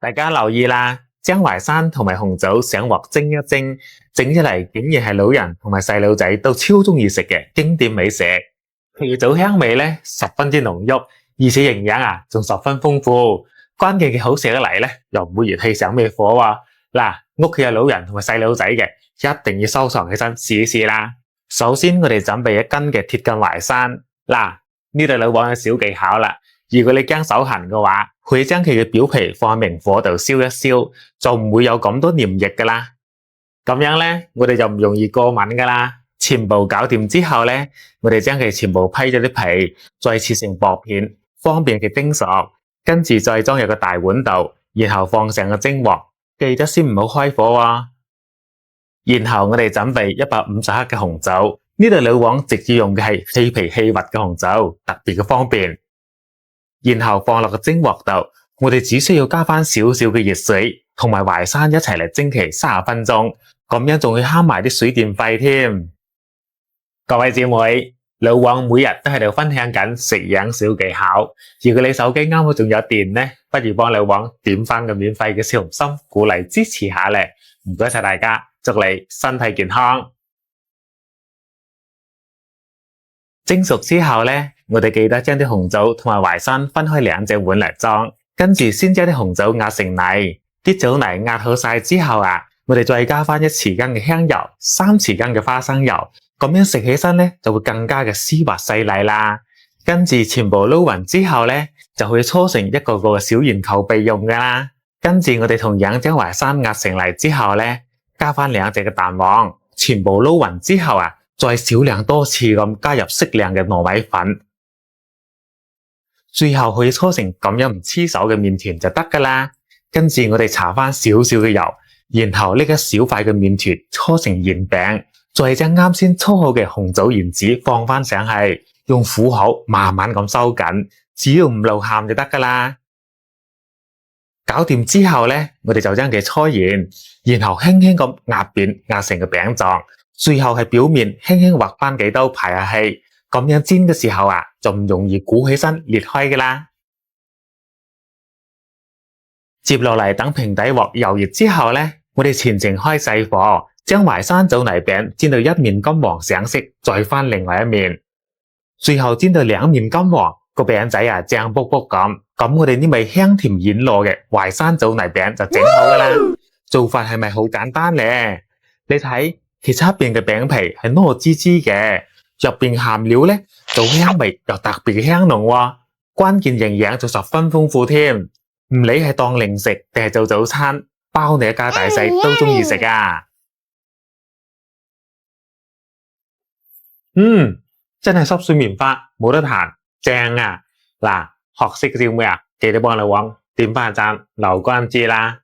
大家留意啦，將淮山同埋紅棗上鑊蒸一蒸，整出嚟竟然係老人同埋細路仔都超中意食嘅經典美食。佢嘅棗香味咧十分之濃郁，而且營養仲十分豐富。關鍵嘅好食得嚟咧，又唔會熱氣上咩火喎。嗱，屋企有老人同埋細路仔嘅，一定要收藏起身試一試啦。首先我哋準備1斤嘅鐵筋淮山。嗱，呢度老王有小技巧啦。如果你驚手痕嘅話，可以將佢嘅表皮放喺明火度燒一燒，就唔會有咁多黏液噶啦。咁樣咧，我哋就唔容易過敏噶啦。全部搞掂之後咧，我哋將佢全部批咗啲皮，再切成薄片，方便佢蒸熟。跟住再裝入個大碗度，然後放上個蒸鑊，記得先唔好開火喎。然後我哋準備150克嘅紅棗，呢度老王直接用嘅係氣皮氣核嘅紅棗，特別嘅方便。然後放落個蒸鑊度，我哋只需要加翻少少嘅熱水，同埋淮山一齊嚟蒸佢30分鐘，咁樣仲會慳埋啲水電費添。各位姊妹，老王每日都喺度分享緊食養小技巧。如果你手機啱好仲有電呢，不如幫老王點翻個免費嘅小紅心，鼓勵支持下咧。唔該晒大家，祝你身體健康。蒸熟之後呢，我哋記得將啲紅棗同埋淮山分開2隻碗嚟裝，跟住先將啲紅棗壓成泥，啲棗泥壓好晒之後我哋再加翻1匙羹嘅香油、3匙羹嘅花生油，咁樣食起身咧就會更加嘅絲滑細膩啦。跟住全部撈勻之後咧，就可以搓成一個個嘅小圓球備用噶啦。跟住我哋同樣將淮山壓成泥之後咧，加翻2隻嘅蛋黃，全部撈勻之後再少量多次咁加入適量嘅糯米粉，最後可以搓成咁樣唔黐手嘅麵團就得噶啦。跟住我哋搽翻少少嘅油，然後呢一小塊嘅麵團搓成圓餅，再將啱先搓好嘅紅棗丸子放翻上去，用虎口慢慢咁收緊，只要唔露餡就得噶啦。搞掂之後呢，我哋就將佢搓圓，然後輕輕咁壓扁，壓成個餅狀。最後係表面輕輕劃翻幾刀排下氣，咁樣煎嘅時候就唔容易鼓起身裂開噶啦。接落嚟等平底鑊油熱之後呢，我哋全程開細火，將淮山棗泥餅煎到一面金黃上色，再翻另外一面，最後煎到兩面金黃，個餅仔脹卜卜咁，咁我哋呢味香甜軟糯嘅淮山棗泥餅就整好噶啦。做法係咪好簡單咧？你睇。其實側邊嘅餅皮係糯滋滋嘅，入邊餡料咧棗香味又特別嘅香濃喎，關鍵營養就十分豐富添。唔理係當零食定係做早餐，包你一家大細都中意食啊！真係濕水棉花冇得彈，正啊！嗱，學識嘅小妹記得幫老王點翻個讚，留關注啦。